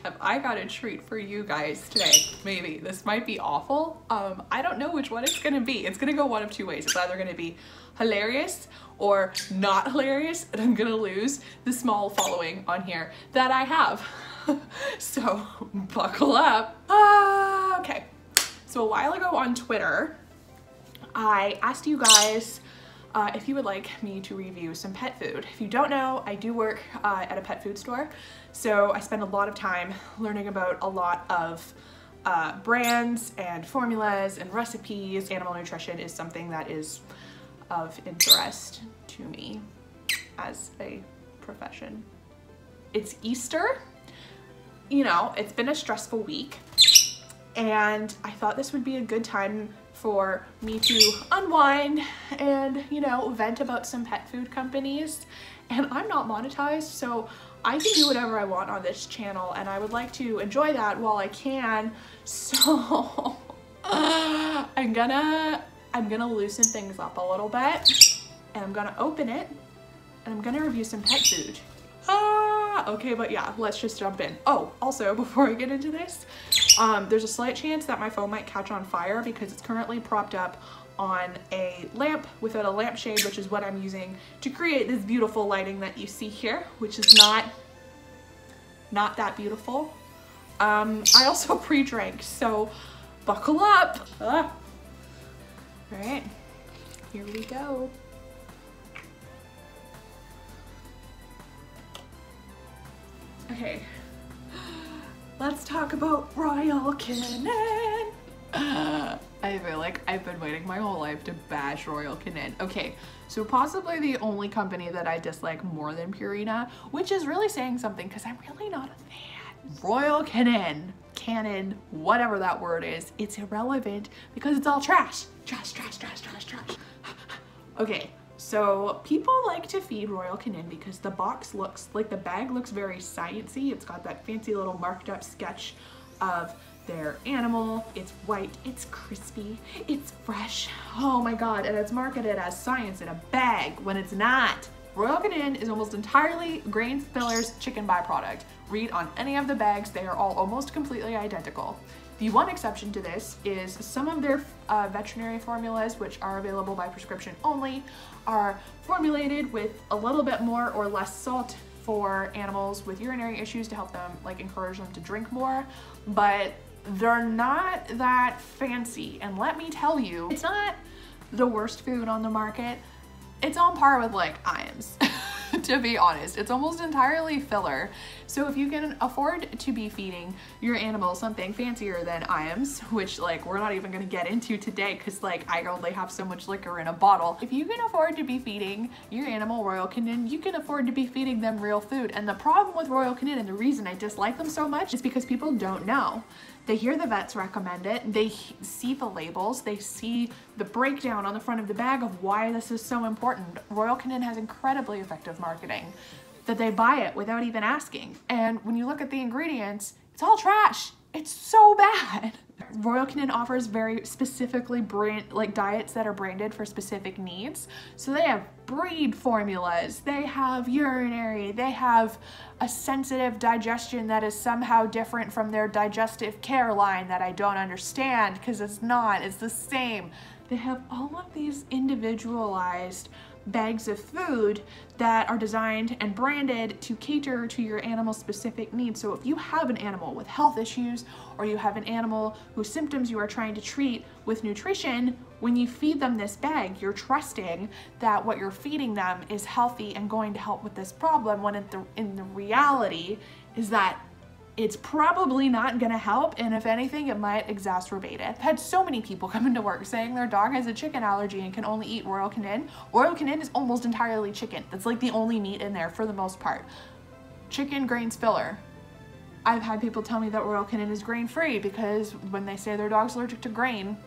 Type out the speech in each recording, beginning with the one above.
Have I got a treat for you guys today? Maybe. This might be awful. I don't know which one it's gonna be. It's gonna go one of two ways. It's either gonna be hilarious or not hilarious, and I'm gonna lose the small following on here that I have. So buckle up. Okay. So a while ago on Twitter, I asked you guys if you would like me to review some pet food. If you don't know, I do work at a pet food store, so I spend a lot of time learning about a lot of brands and formulas and recipes. Animal nutrition is something that is of interest to me as a profession. It's Easter. You know, it's been a stressful week, and I thought this would be a good time for me to unwind and, you know, vent about some pet food companies. And I'm not monetized, so I can do whatever I want on this channel, and I would like to enjoy that while I can. So I'm gonna loosen things up a little bit, and I'm gonna open it, and I'm gonna review some pet food. Okay, but yeah, let's just jump in. Oh, also, before I get into this, there's a slight chance that my phone might catch on fire because it's currently propped up on a lamp without a lampshade, which is what I'm using to create this beautiful lighting that you see here, which is not that beautiful. I also pre-drank, so buckle up. All right, here we go. Okay, let's talk about Royal Canin. I feel like I've been waiting my whole life to bash Royal Canin. Okay, so possibly the only company that I dislike more than Purina, which is really saying something because I'm really not a fan. Royal Canin, whatever that word is, it's irrelevant because it's all trash. Trash. Okay. So people like to feed Royal Canin because the box looks like, the bag looks very sciencey. It's got that fancy little marked up sketch of their animal. It's white, it's crispy, it's fresh. Oh my God, and it's marketed as science in a bag when it's not. Royal Canin is almost entirely grain fillers chicken byproduct. Read on any of the bags, they are all almost completely identical. The one exception to this is some of their veterinary formulas, which are available by prescription only, are formulated with a little bit more or less salt for animals with urinary issues to help them, like, encourage them to drink more, but they're not that fancy. And let me tell you, it's not the worst food on the market. It's on par with, like, Iams. To be honest, it's almost entirely filler. So if you can afford to be feeding your animal something fancier than Iams, which, like, we're not even gonna get into today because, like, I only have so much liquor in a bottle. If you can afford to be feeding your animal Royal Canin, you can afford to be feeding them real food. And the problem with Royal Canin, and the reason I dislike them so much, is because people don't know. They hear the vets recommend it, they see the labels, they see the breakdown on the front of the bag of why this is so important. Royal Canin has incredibly effective marketing that they buy it without even asking. And when you look at the ingredients, it's all trash. It's so bad. Royal Canin offers very specifically diets that are branded for specific needs. So they have breed formulas, they have urinary, they have a sensitive digestion that is somehow different from their digestive care line that I don't understand because it's not, it's the same. They have all of these individualized bags of food that are designed and branded to cater to your animal's specific needs. So if you have an animal with health issues, or you have an animal whose symptoms you are trying to treat with nutrition, when you feed them this bag, you're trusting that what you're feeding them is healthy and going to help with this problem, when in the reality is that it's probably not gonna help, and if anything, it might exacerbate it. I've had so many people come into work saying their dog has a chicken allergy and can only eat Royal Canin. Royal Canin is almost entirely chicken. That's like the only meat in there for the most part. Chicken, grains, filler. I've had people tell me that Royal Canin is grain-free because when they say their dog's allergic to grain,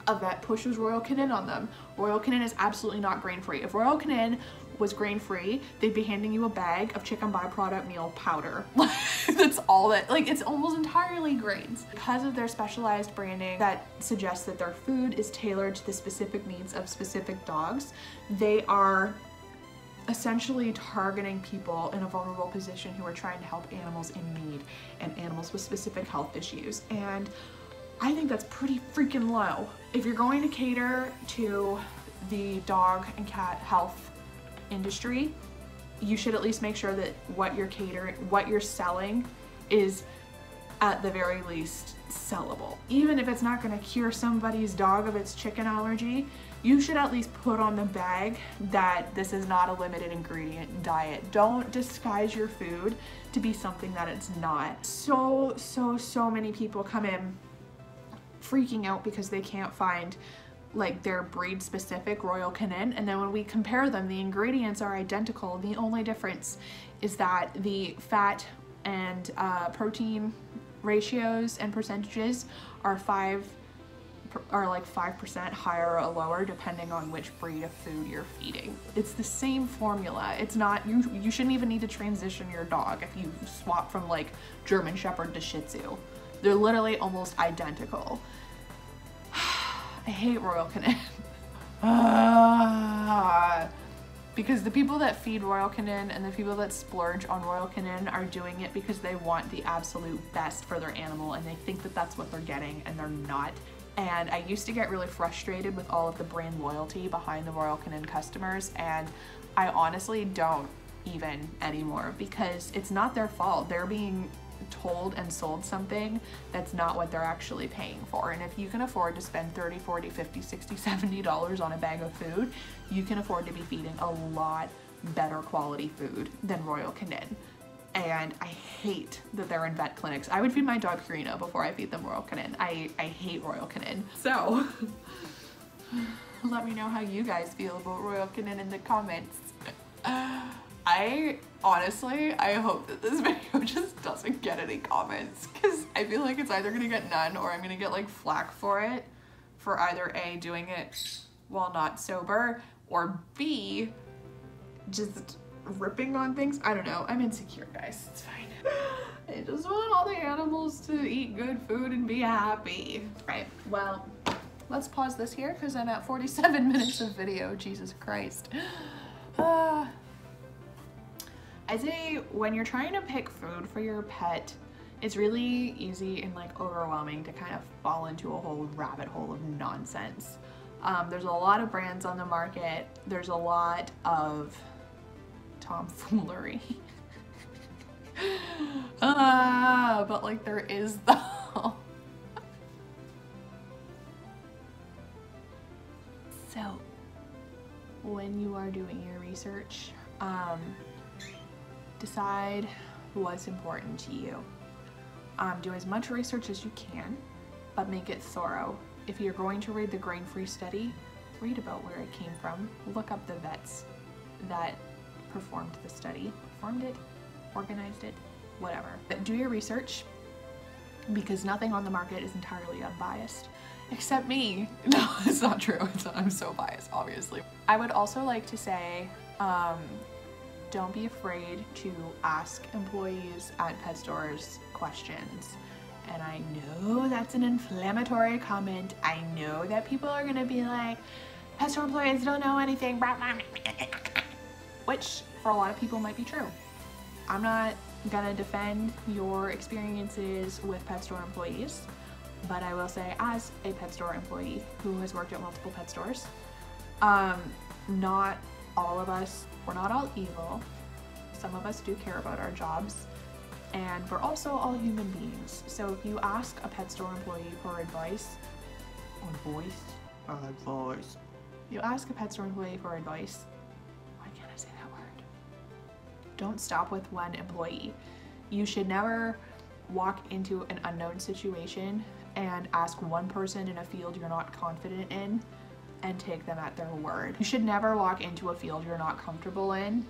a vet pushes Royal Canin on them. Royal Canin is absolutely not grain-free. If Royal Canin was grain-free, they'd be handing you a bag of chicken byproduct meal powder. That's all that, like, it's almost entirely grains. Because of their specialized branding that suggests that their food is tailored to the specific needs of specific dogs, they are essentially targeting people in a vulnerable position who are trying to help animals in need and animals with specific health issues. And I think that's pretty freaking low. If you're going to cater to the dog and cat health industry, you should at least make sure that what you're selling is at the very least sellable. Even if it's not going to cure somebody's dog of its chicken allergy, you should at least put on the bag that this is not a limited ingredient diet. Don't disguise your food to be something that it's not. So many people come in freaking out because they can't find like their breed specific Royal Canin, and then when we compare them, the ingredients are identical. The only difference is that the fat and protein ratios and percentages are like 5% higher or lower depending on which breed of food you're feeding. It's the same formula. It's not, you shouldn't even need to transition your dog if you swap from like German Shepherd to Shih Tzu. They're literally almost identical. I hate Royal Canin. Because the people that feed Royal Canin and the people that splurge on Royal Canin are doing it because they want the absolute best for their animal and they think that that's what they're getting, and they're not. And I used to get really frustrated with all of the brand loyalty behind the Royal Canin customers, and I honestly don't even anymore because it's not their fault. They're being told and sold something that's not what they're actually paying for. And if you can afford to spend $30, $40, $50, $60, $70 on a bag of food, you can afford to be feeding a lot better quality food than Royal Canin. And I hate that they're in vet clinics. I would feed my dog Purina before I feed them Royal Canin. I hate Royal Canin. So let me know how you guys feel about Royal Canin in the comments. I hope that this video just doesn't get any comments, because I feel like it's either gonna get none or I'm gonna get like flack for it, for either A, doing it while not sober, or B, just ripping on things. I don't know. I'm insecure, guys. It's fine. I just want all the animals to eat good food and be happy. Right, well, let's pause this here because I'm at 47 minutes of video. Jesus Christ. I'd say when you're trying to pick food for your pet, it's really easy and like overwhelming to kind of fall into a whole rabbit hole of nonsense. There's a lot of brands on the market. There's a lot of tomfoolery. But like there is though. So when you are doing your research, decide what's important to you. Do as much research as you can, but make it thorough. If you're going to read the grain-free study, read about where it came from. Look up the vets that performed the study, performed it, organized it, whatever. But do your research, because nothing on the market is entirely unbiased. Except me. No, it's not true. I'm so biased, obviously. I would also like to say, don't be afraid to ask employees at pet stores questions. And I know that's an inflammatory comment. I know that people are gonna be like, pet store employees don't know anything, which for a lot of people might be true. I'm not gonna defend your experiences with pet store employees, but I will say, as a pet store employee who has worked at multiple pet stores, not all of us, we're not all evil. Some of us do care about our jobs, and we're also all human beings. So if you ask a pet store employee for advice, you ask a pet store employee for advice, why can't I say that word? Don't stop with one employee. You should never walk into an unknown situation and ask one person in a field you're not confident in and take them at their word. You should never walk into a field you're not comfortable in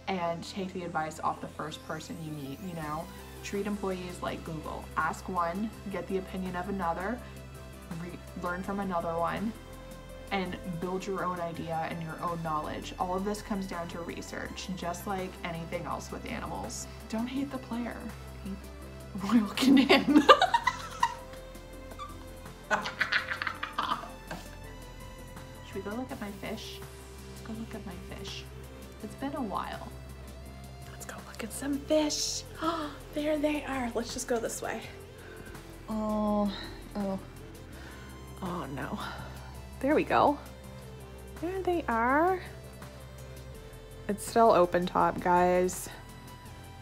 and take the advice off the first person you meet, you know? Treat employees like Google. Ask one, get the opinion of another, learn from another one, and build your own idea and your own knowledge. All of this comes down to research, just like anything else with animals. Don't hate the player, hate Royal Canin. Should we go look at my fish? Let's go look at my fish. It's been a while. Let's go look at some fish. Oh, there they are. Let's just go this way. Oh no. There we go. There they are. It's still open top, guys.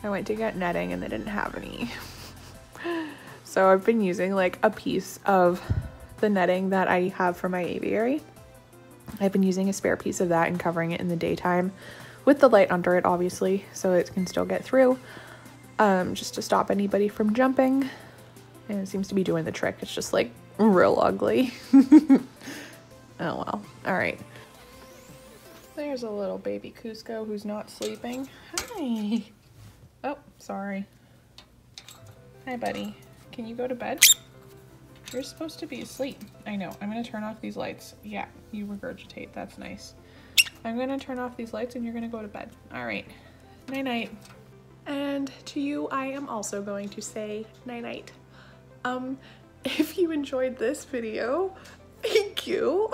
I went to get netting and they didn't have any. So I've been using like a piece of the netting that I have for my aviary. I've been using a spare piece of that and covering it in the daytime with the light under it, obviously, so it can still get through, just to stop anybody from jumping. And it seems to be doing the trick. It's just like real ugly. Oh well. All right. There's a little baby Cusco who's not sleeping. Hi. Oh, sorry. Hi, buddy. Can you go to bed? You're supposed to be asleep. I know. I'm gonna turn off these lights. Yeah, you regurgitate. That's nice. I'm gonna turn off these lights and you're gonna go to bed. All right. Night-night. And to you, I am also going to say night-night. If you enjoyed this video, thank you.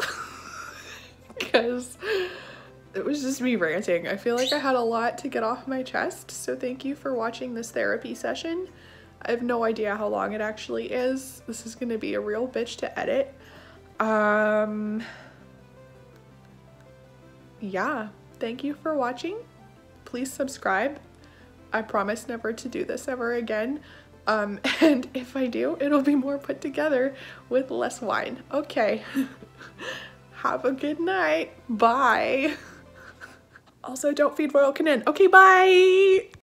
Because it was just me ranting. I feel like I had a lot to get off my chest, so thank you for watching this therapy session. I have no idea how long it actually is. This is gonna be a real bitch to edit. Yeah, thank you for watching. Please subscribe. I promise never to do this ever again. And if I do, it'll be more put together with less wine. Okay. Have a good night. Bye. Also, don't feed Royal Canin. Okay, bye.